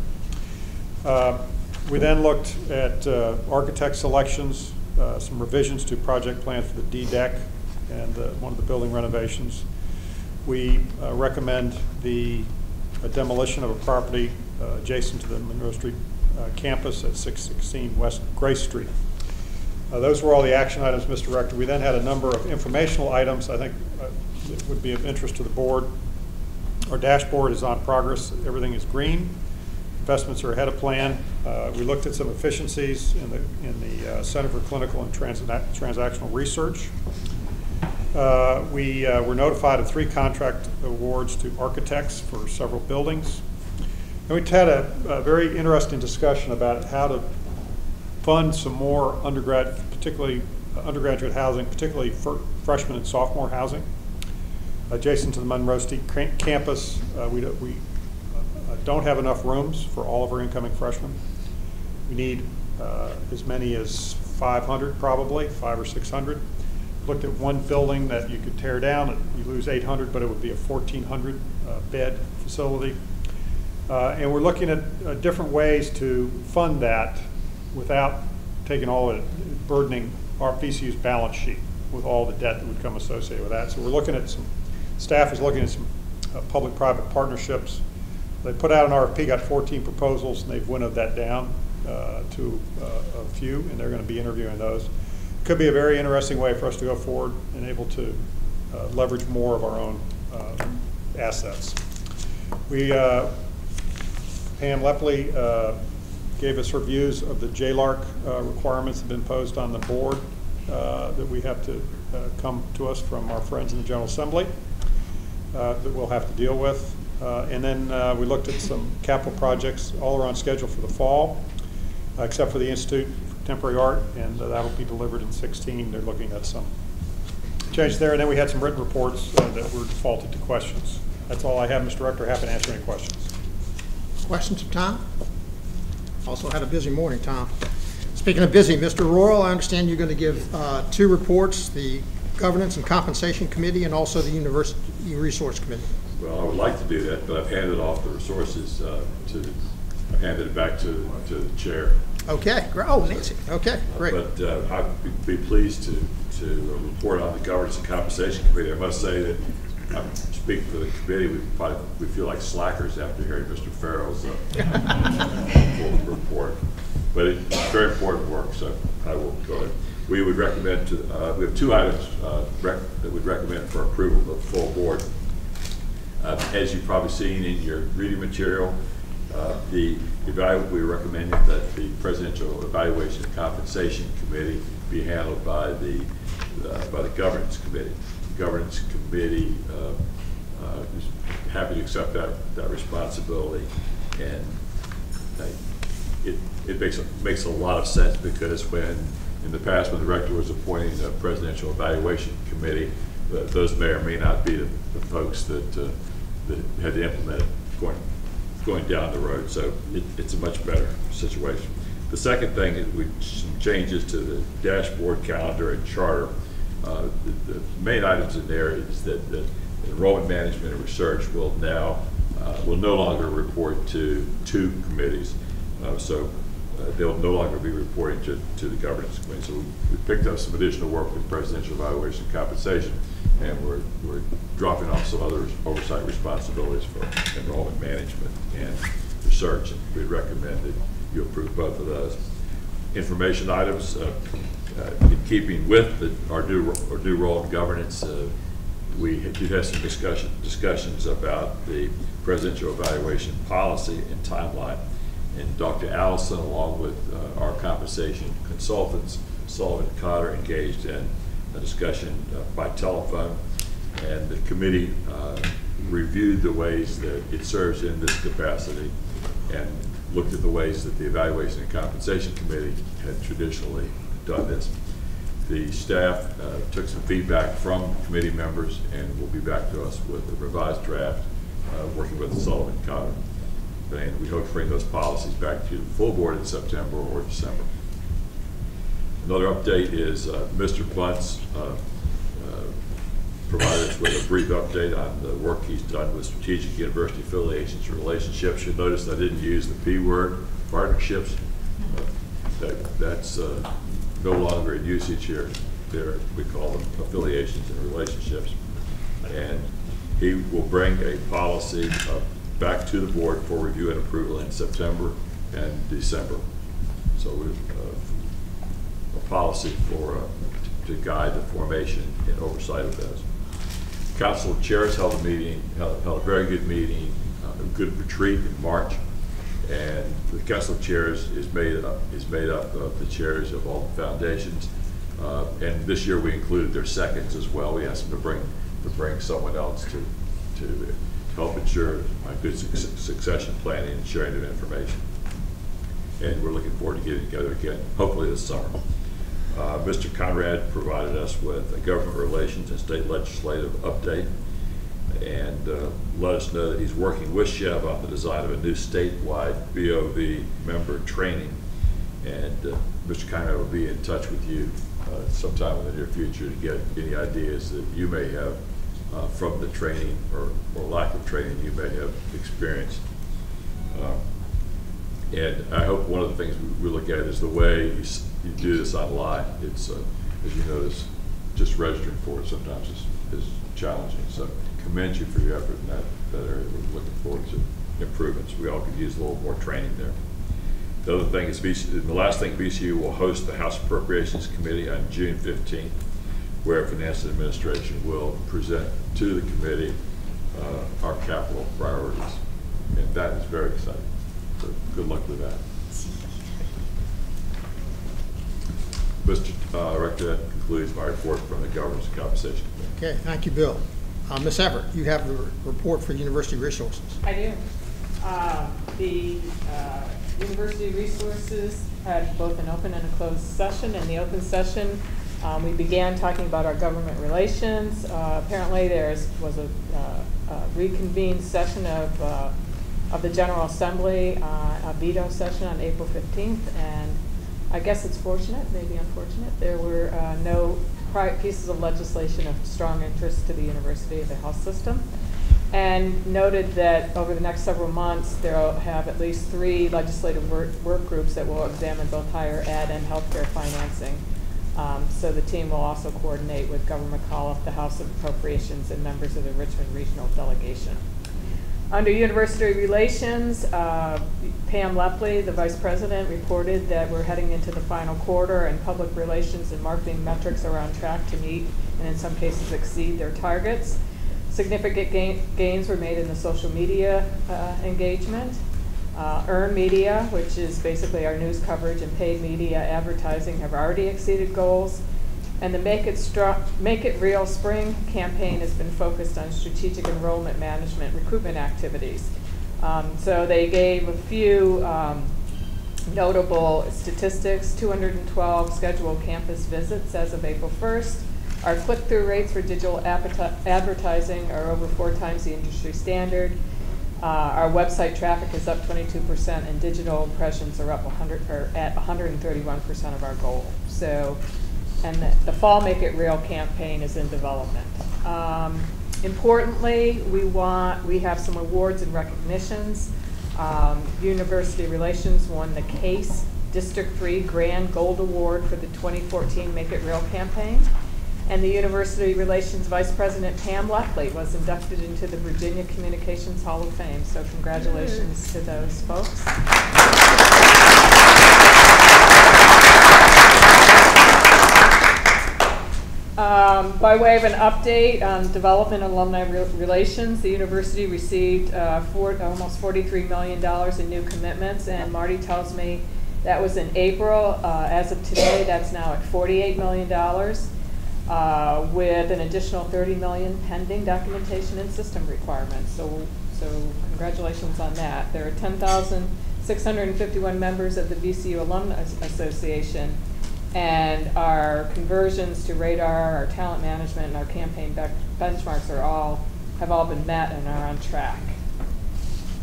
We then looked at architect selections, some revisions to project plans for the DDEC and one of the building renovations. We recommend the demolition of a property adjacent to the Monroe Street campus at 616 West Grace Street. Those were all the action items, Mr. Rector. We then had a number of informational items I think that would be of interest to the board. Our dashboard is on progress. Everything is green. Investments are ahead of plan. We looked at some efficiencies in the Center for Clinical and Transactional Research. We were notified of 3 contract awards to architects for several buildings. And we had a very interesting discussion about how to fund some more undergraduate housing, particularly for freshman and sophomore housing. Adjacent to the Monroe Street campus, we don't have enough rooms for all of our incoming freshmen. We need as many as 500, probably 500 or 600. Looked at one building that you could tear down. You lose 800, but it would be a 1,400 bed facility. And we're looking at different ways to fund that without taking all of it, burdening our VCU's balance sheet with all the debt that would come associated with that. So we're looking at staff is looking at some public-private partnerships. They put out an RFP, got 14 proposals, and they've winnowed that down to a few, and they're going to be interviewing those. Could be a very interesting way for us to go forward and able to leverage more of our own assets. Pam Lepley gave us her views of the JLARC requirements that have been imposed on the board that we have to come to us from our friends in the General Assembly that we'll have to deal with. And then we looked at some capital projects. All are on schedule for the fall, except for the Institute for Contemporary Art, and that'll be delivered in 2016. They're looking at some change there. And then we had some written reports that were defaulted to questions. That's all I have, Mr. Rector. Happy to answer any questions. Questions of Tom? Also had a busy morning, Tom. Speaking of busy, Mr. Royal, I understand you're going to give 2 reports, the Governance and Compensation Committee and also the University Resource Committee. Well, I would like to do that, but I've handed off the resources I've handed it back to the chair. Okay, oh, Nancy, okay, great. But I'd be pleased to report on the Governance and Compensation Committee. I must say that I'm speaking for the committee. We feel like slackers after hearing Mr. Farrell's full report. But it's very important work, so I will go ahead. We would recommend we have 2 items that we'd recommend for approval of the full board. As you've probably seen in your reading material, we're recommending that the Presidential Evaluation and Compensation Committee be handled by the Governance Committee. The Governance Committee is happy to accept that responsibility, and it makes a lot of sense, because in the past, when the director was appointing the Presidential Evaluation Committee, those may or may not be the folks that had to implement it going down the road. So it's a much better situation. The second thing is some changes to the dashboard, calendar, and charter. The main items in there is that enrollment management and research will no longer report to 2 committees. They'll no longer be reporting to the Governance Committee. So we picked up some additional work with Presidential Evaluation and Compensation, and we're dropping off some other oversight responsibilities for enrollment management and research, and we recommend that you approve both of those. Information items, in keeping with our new role in governance, we did have some discussions about the Presidential Evaluation policy and timeline. And Dr. Allison, along with our compensation consultants, Sullivan and Cotter, engaged in a discussion by telephone. And the committee reviewed the ways that it serves in this capacity and looked at the ways that the Evaluation and Compensation Committee had traditionally done this. The staff took some feedback from committee members and will be back to us with a revised draft, working with Sullivan and Cotter. And we hope to bring those policies back to the full board in September or December. Another update is Mr. Bunce provided us with a brief update on the work he's done with strategic university affiliations and relationships. You'll notice I didn't use the P word, partnerships. That's no longer in usage here. We call them affiliations and relationships. And he will bring a policy back to the board for review and approval in September and December. So we've a policy to guide the formation and oversight of those. Council of Chairs held a very good meeting, a good retreat in March, and the Council of Chairs is made up of the chairs of all the foundations, and this year we included their seconds as well. We asked them to bring someone else to help ensure good succession planning and sharing of information. And we're looking forward to getting together again, hopefully this summer. Mr. Conrad provided us with a government relations and state legislative update, and let us know that he's working with Chev on the design of a new statewide BOV member training. And Mr. Conrad will be in touch with you sometime in the near future to get any ideas that you may have from the training or lack of training you may have experienced. And I hope one of the things we look at is the way you do this online. It's, as you notice, just registering for it sometimes is challenging. So commend you for your effort in that area. We're looking forward to improvements. We all could use a little more training there. The other thing is, the last thing, VCU will host the House Appropriations Committee on June 15th, where Finance and Administration will present to the committee our capital priorities. And that is very exciting. So good luck with that. Mr. Director, that concludes my report from the Governance and Compensation Committee. Okay, thank you, Bill. Ms. Everett, you have the report for University Resources. I do. The University Resources had both an open and a closed session. In the open session, we began talking about our government relations. Apparently there was a reconvened session of the General Assembly, a veto session on April 15th, and I guess it's fortunate, maybe unfortunate, there were no pieces of legislation of strong interest to the university or the health system. and noted that over the next several months, they'll have at least 3 legislative work groups that will examine both higher ed and healthcare financing. So the team will also coordinate with Governor McAuliffe, the House of Appropriations, and members of the Richmond Regional Delegation. Under University Relations, Pam Lepley, the Vice President, reported that we're heading into the final quarter and public relations and marketing metrics are on track to meet and in some cases exceed their targets. Significant gains were made in the social media engagement. Earned media, which is basically our news coverage, and paid media advertising have already exceeded goals. And the Make It Real Spring campaign has been focused on strategic enrollment management recruitment activities. So they gave a few notable statistics: 212 scheduled campus visits as of April 1st. Our click-through rates for digital advertising are over 4 times the industry standard. Our website traffic is up 22%, and digital impressions are up at 131% of our goal. So, and the fall Make It Real campaign is in development. Importantly, we have some awards and recognitions. University Relations won the CASE District 3 Grand Gold Award for the 2014 Make It Real campaign. And the University Relations Vice President Pam Lepley was inducted into the Virginia Communications Hall of Fame. So congratulations to those folks. By way of an update on development and alumni relations, the university received almost $43 million in new commitments, and Marty tells me that was in April. As of today, that's now at $48 million. With an additional $30 million pending documentation and system requirements. So congratulations on that. There are 10,651 members of the VCU Alumni Association, and our conversions to radar, our talent management, and our campaign benchmarks have all been met and are on track.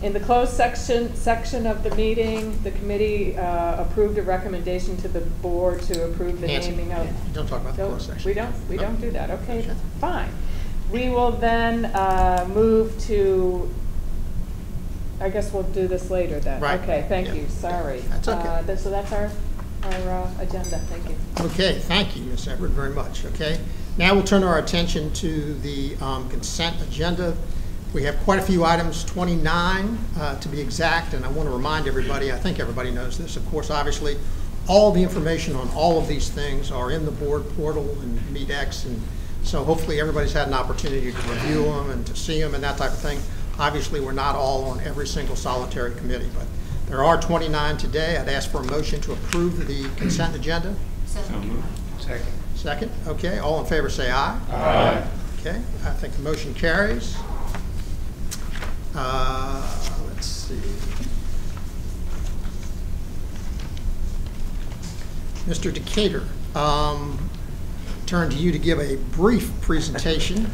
In the closed section of the meeting, the committee approved a recommendation to the board to approve the naming of. Don't talk about the closed section. We don't do that. Okay, sure. Fine. We will then move to. I guess we'll do this later then. Right. Okay. Thank you. Sorry. That's okay. So that's our agenda. Thank you. Okay. Thank you, Ms. Everett, very much. Okay. Now we'll turn our attention to the consent agenda. We have quite a few items, 29 to be exact, and I want to remind everybody, I think everybody knows this, of course, obviously, all the information on all of these things are in the board portal and MeetX, and so hopefully everybody's had an opportunity to review them and to see them and that type of thing. Obviously, we're not all on every single solitary committee, but there are 29 today. I'd ask for a motion to approve the consent agenda. So moved. Second. Second, okay, all in favor say aye. Aye. Okay, I think the motion carries. Let's see. Mr. Decatur, turn to you to give a brief presentation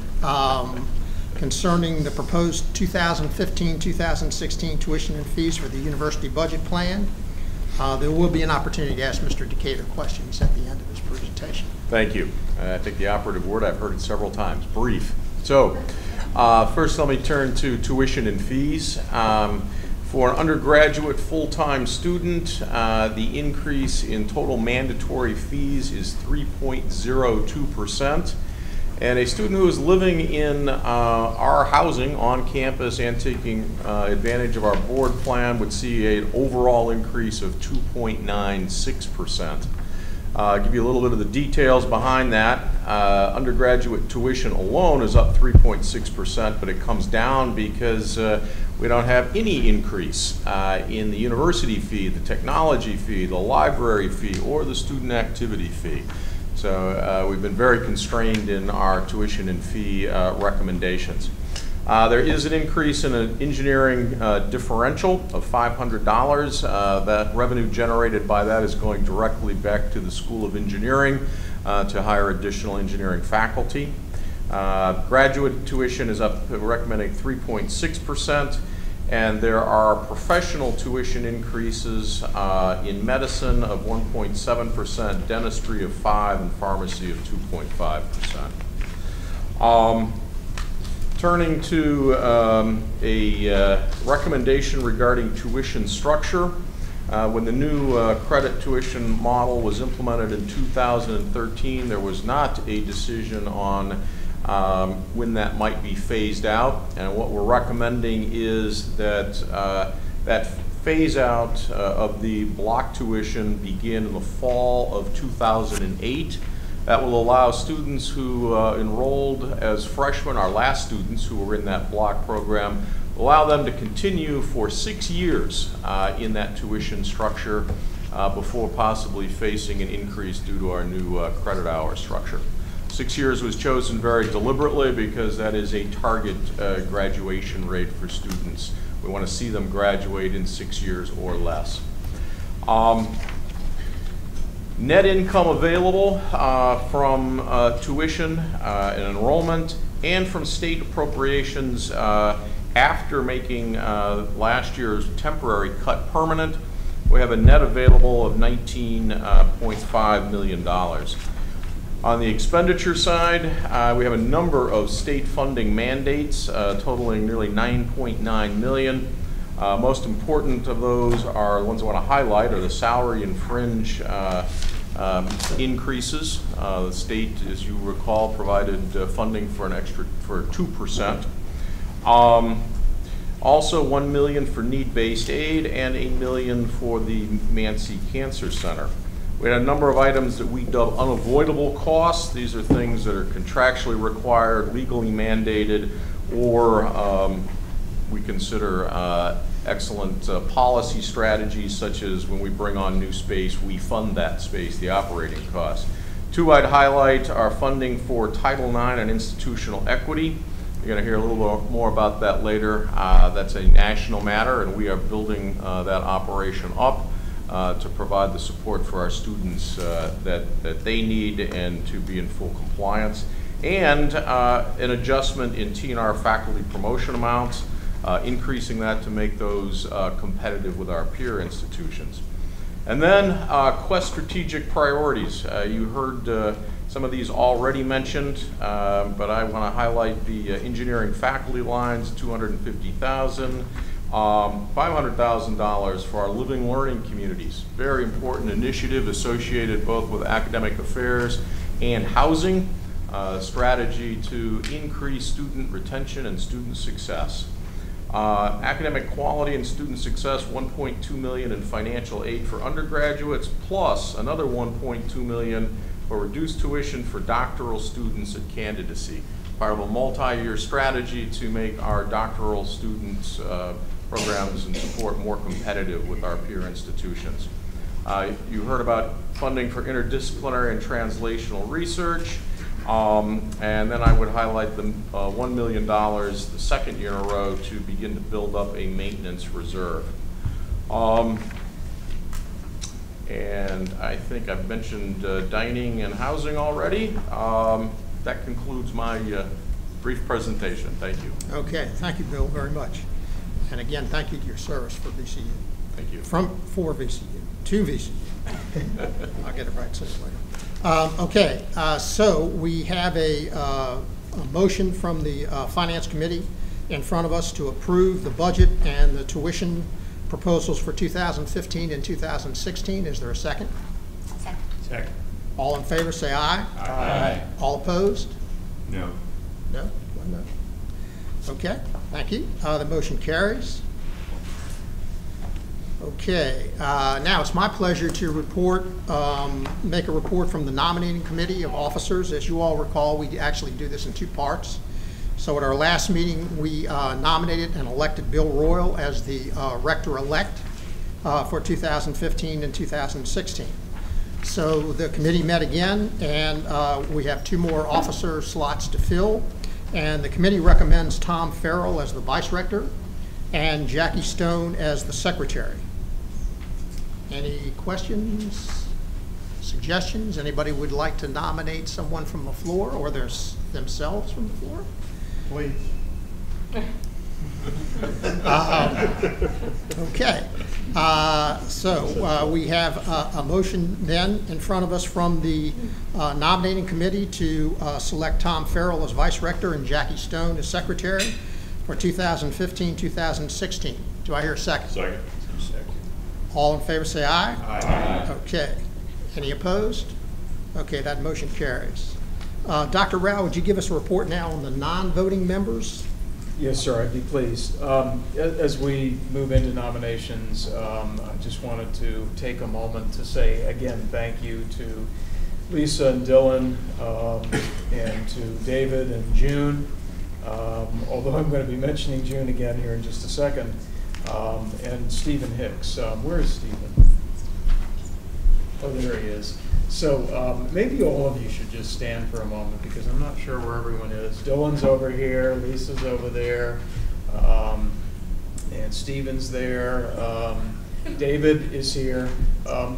concerning the proposed 2015-2016 tuition and fees for the university budget plan. There will be an opportunity to ask Mr. Decatur questions at the end of his presentation. Thank you. I think the operative word, I've heard it several times, brief. So, first let me turn to tuition and fees. For an undergraduate full-time student, the increase in total mandatory fees is 3.02%. And a student who is living in our housing on campus and taking advantage of our board plan would see an overall increase of 2.96%. I'll give you a little bit of the details behind that. Undergraduate tuition alone is up 3.6%, but it comes down because we don't have any increase in the university fee, the technology fee, the library fee, or the student activity fee. So we've been very constrained in our tuition and fee recommendations. There is an increase in an engineering differential of $500. That revenue generated by that is going directly back to the School of Engineering to hire additional engineering faculty. Graduate tuition is up, recommending 3.6%, and there are professional tuition increases in medicine of 1.7%, dentistry of 5%, and pharmacy of 2.5%. Turning to a recommendation regarding tuition structure. When the new credit tuition model was implemented in 2013, there was not a decision on when that might be phased out. And what we're recommending is that that phase out of the block tuition begin in the fall of 2008. That will allow students who enrolled as freshmen, our last students who were in that block program, allow them to continue for 6 years in that tuition structure before possibly facing an increase due to our new credit hour structure. 6 years was chosen very deliberately because that is a target graduation rate for students. We want to see them graduate in 6 years or less. Net income available from tuition and enrollment and from state appropriations after making last year's temporary cut permanent, we have a net available of $19.5 million. On the expenditure side, we have a number of state funding mandates totaling nearly $9.9 million. Most important of those are the ones I want to highlight are the salary and fringe increases. The state, as you recall, provided funding for an extra 2%. Also $1 million for need-based aid and $1 million for the Mancy Cancer Center. We had a number of items that we dubbed unavoidable costs. These are things that are contractually required, legally mandated, or we consider excellent policy strategies, such as when we bring on new space, we fund that space, the operating costs. Two I'd highlight are funding for Title IX and institutional equity. You're going to hear a little bit more about that later. That's a national matter, and we are building that operation up to provide the support for our students that they need and to be in full compliance. And an adjustment in T&R faculty promotion amounts, increasing that to make those competitive with our peer institutions. And then Quest strategic priorities. You heard some of these already mentioned, but I want to highlight the engineering faculty lines, $250,000, $500,000 for our living learning communities. Very important initiative associated both with academic affairs and housing, strategy to increase student retention and student success. Academic quality and student success, $1.2 million in financial aid for undergraduates, plus another $1.2 million for reduced tuition for doctoral students at candidacy. Part of a multi-year strategy to make our doctoral students programs and support more competitive with our peer institutions. You heard about funding for interdisciplinary and translational research. And then I would highlight the $1 million, the second year in a row, to begin to build up a maintenance reserve. And I think I've mentioned dining and housing already. That concludes my brief presentation. Thank you. Okay, thank you, Bill, very much. And again, thank you to your service for VCU. Thank you. For VCU, to VCU. I'll get it right sooner or later. Okay, so we have a motion from the Finance Committee in front of us to approve the budget and the tuition proposals for 2015 and 2016. Is there a second? Second. Second. All in favor, say aye. Aye. All opposed? No. No? One no. Okay, thank you. The motion carries. Okay, now it's my pleasure to report, make a report from the nominating committee of officers. As you all recall, we actually do this in two parts. So at our last meeting, we nominated and elected Bill Royal as the rector-elect for 2015 and 2016. So the committee met again, and we have two more officer slots to fill. And the committee recommends Tom Farrell as the vice rector and Jackie Stone as the secretary. Any questions, suggestions? Anybody would like to nominate someone from the floor or themselves from the floor? Please. Okay. So we have a motion then in front of us from the nominating committee to select Tom Farrell as vice rector and Jackie Stone as secretary for 2015-2016. Do I hear a second? Second. All in favor say aye. Aye. Okay. Any opposed? Okay, that motion carries. Dr. Rao, would you give us a report now on the non-voting members? Yes, sir, I'd be pleased. As we move into nominations, I just wanted to take a moment to say again thank you to Lisa and Dylan, and to David and June, although I'm going to be mentioning June again here in just a second, and Stephen Hicks. Where is Stephen? Oh, there he is. So maybe all of you should just stand for a moment because I'm not sure where everyone is. Dylan's over here, Lisa's over there, and Stephen's there. David is here.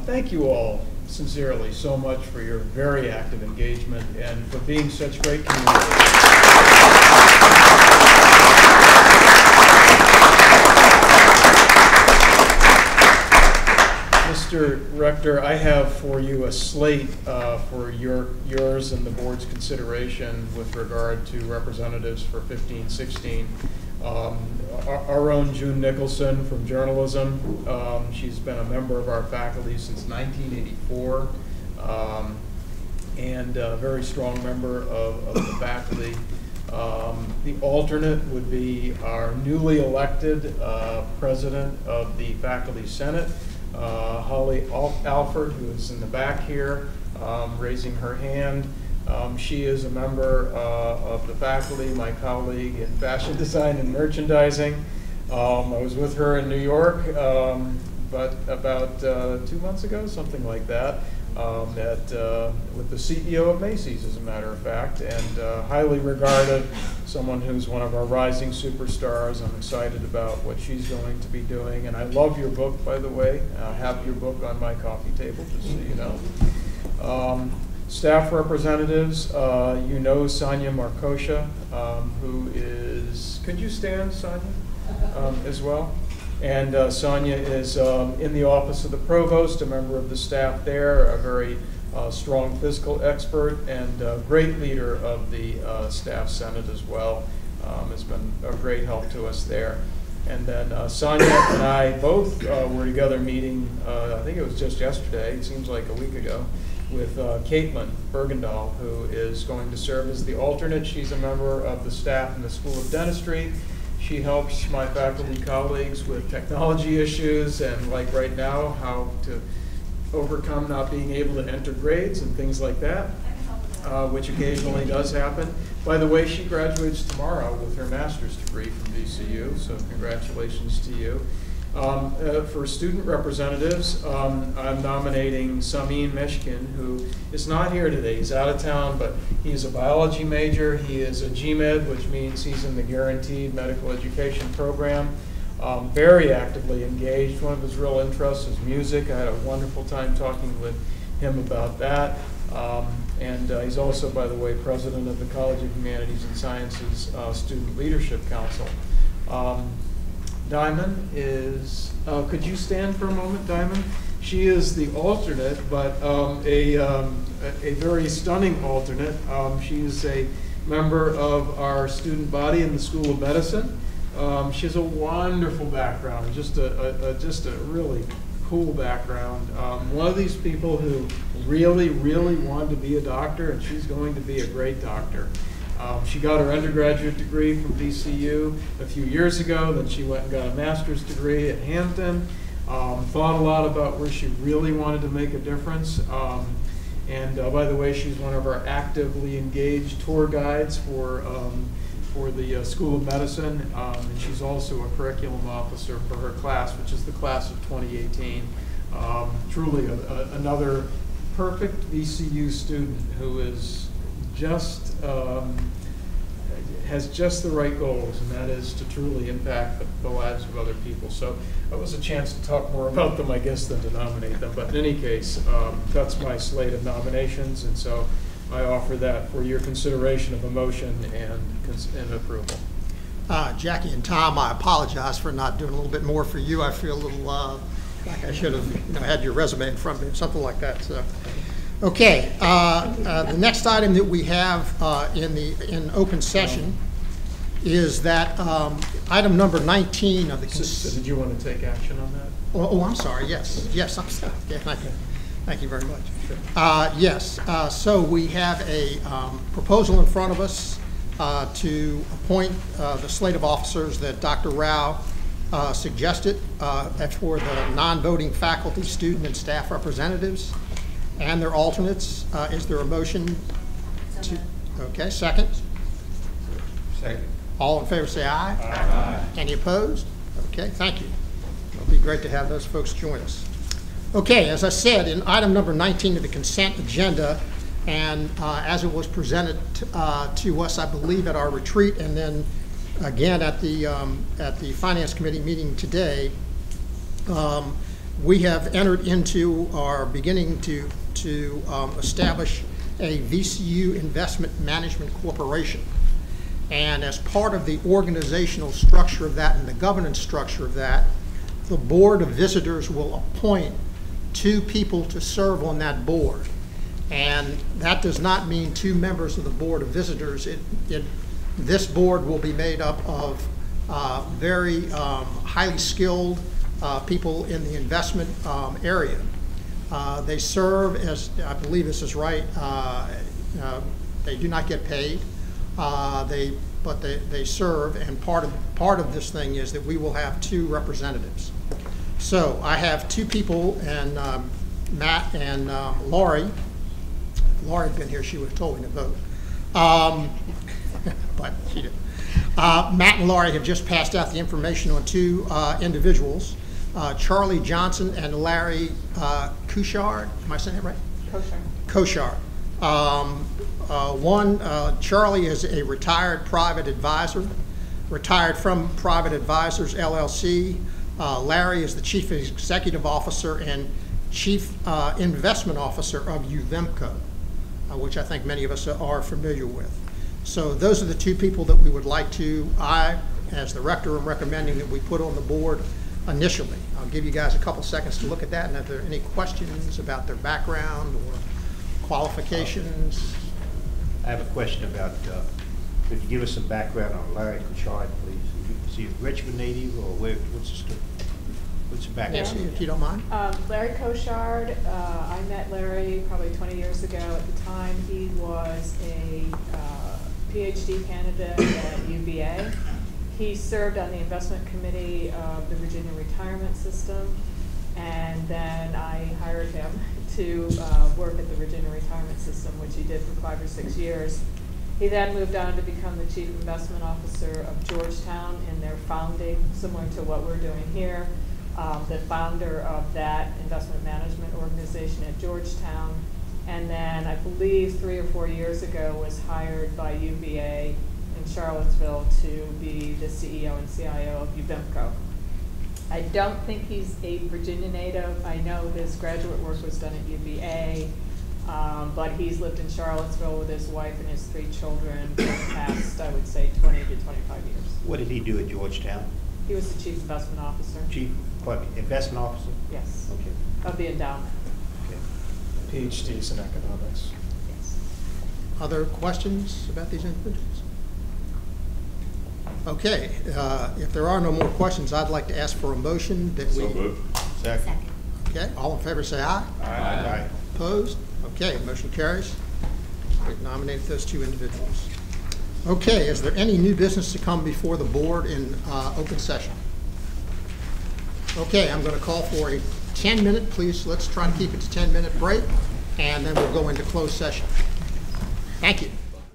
Thank you all sincerely so much for your very active engagement and for being such great communicators. Mr. Rector, I have for you a slate for yours and the board's consideration with regard to representatives for 15-16. Our own June Nicholson from journalism. She's been a member of our faculty since 1984 and a very strong member of the faculty. The alternate would be our newly elected president of the Faculty Senate, Holly Alford, who is in the back here, raising her hand. She is a member of the faculty, my colleague in fashion design and merchandising. I was with her in New York, but about 2 months ago, something like that, with the CEO of Macy's, as a matter of fact, and highly regarded, someone who's one of our rising superstars. I'm excited about what she's going to be doing, and I love your book, by the way. I have your book on my coffee table, just so you know. Staff representatives, you know Sonia Markosha, who is, could you stand, Sonia, as well? And Sonia is in the office of the provost, a member of the staff there, a very strong fiscal expert, and a great leader of the staff senate as well. Has been a great help to us there. And then Sonia and I both were together meeting, I think it was just yesterday, it seems like a week ago, with Caitlin Bergendahl, who is going to serve as the alternate. She's a member of the staff in the School of Dentistry. She helps my faculty colleagues with technology issues and, like right now, how to overcome not being able to enter grades and things like that, which occasionally does happen. By the way, she graduates tomorrow with her master's degree from VCU, so congratulations to you. For student representatives, I'm nominating Samin Meshkin, who is not here today. He's out of town, but he's a biology major. He is a GMed, which means he's in the Guaranteed Medical Education Program. Very actively engaged. One of his real interests is music. I had a wonderful time talking with him about that. And he's also, by the way, president of the College of Humanities and Sciences Student Leadership Council. Diamond is, could you stand for a moment, Diamond? She is the alternate, but a very stunning alternate. She's a member of our student body in the School of Medicine. She has a wonderful background, just a really cool background. One of these people who really, really wanted to be a doctor, and she's going to be a great doctor. She got her undergraduate degree from VCU a few years ago, then she went and got a master's degree at Hampton, thought a lot about where she really wanted to make a difference. And by the way, she's one of our actively engaged tour guides for the School of Medicine, and she's also a curriculum officer for her class, which is the class of 2018. Truly another perfect VCU student who is just has just the right goals, and that is to truly impact the lives of other people. So that was a chance to talk more about them, I guess, than to nominate them. But in any case, that's my slate of nominations, and so I offer that for your consideration of a motion and approval. Jackie and Tom, I apologize for not doing a little bit more for you. I feel a little like I should have had your resume in front of me, something like that. So, okay, the next item that we have in open session is that item number 19 of the. So did you want to take action on that? Oh, I'm sorry. Yes, I'm sorry. Yeah, thank you very much. Yes. So we have a proposal in front of us to appoint the slate of officers that Dr. Rao suggested for the non-voting faculty, student, and staff representatives and their alternates. Is there a motion? Okay, second? Second. All in favor say aye. Aye. Any opposed? Okay, thank you. It'll be great to have those folks join us. Okay, as I said, in item number 19 of the consent agenda, and as it was presented to us, I believe, at our retreat, and then again at the Finance Committee meeting today, we have entered into our beginning to establish a VCU Investment Management Corporation. And as part of the organizational structure of that and the governance structure of that, the Board of Visitors will appoint 2 people to serve on that board. And that does not mean 2 members of the Board of Visitors. This board will be made up of very highly skilled people in the investment area. They serve as, I believe this is right, they do not get paid, but they serve, and part of this thing is that we will have 2 representatives. So I have 2 people, and Matt and Laurie. If Laurie had been here, she would have told me to vote. But she didn't. Matt and Laurie have just passed out the information on 2 individuals, Charlie Johnson and Larry Couchard. Am I saying that right? Couchard. Charlie is a retired private advisor, retired from Private Advisors, LLC. Larry is the Chief Executive Officer and Chief Investment Officer of UVMCO, which I think many of us are familiar with. So those are the 2 people that we would like to, I, as the rector, am recommending that we put on the board initially. I'll give you guys a couple seconds to look at that, and if there are any questions about their background or qualifications. I have a question about, could you give us some background on Larry Couchard, please? Is he a Richmond native, or what's the background? Yes, if you don't mind. Larry Couchard, I met Larry probably 20 years ago. At the time, he was a PhD candidate at UVA. He served on the investment committee of the Virginia Retirement System, and then I hired him to work at the Virginia Retirement System, which he did for 5 or 6 years. He then moved on to become the Chief Investment Officer of Georgetown in their founding, similar to what we're doing here. The founder of that investment management organization at Georgetown, and then I believe 3 or 4 years ago was hired by UVA in Charlottesville to be the CEO and CIO of UVMCO. I don't think he's a Virginia native. I know his graduate work was done at UVA, but he's lived in Charlottesville with his wife and his 3 children for the past, I would say, 20 to 25 years. What did he do at Georgetown? He was the Chief Investment Officer. Chief Investment Officer? Yes. Okay. Of the endowment. Okay. PhDs in economics. Yes. Other questions about these individuals? Okay, if there are no more questions, I'd like to ask for a motion that we. So moved. Second. Okay, all in favor say aye. Aye. Opposed? Okay, motion carries. We've nominated those 2 individuals. Okay, is there any new business to come before the board in open session? Okay, I'm going to call for a 10-minute, please, let's try to keep it to 10-minute break, and then we'll go into closed session. Thank you.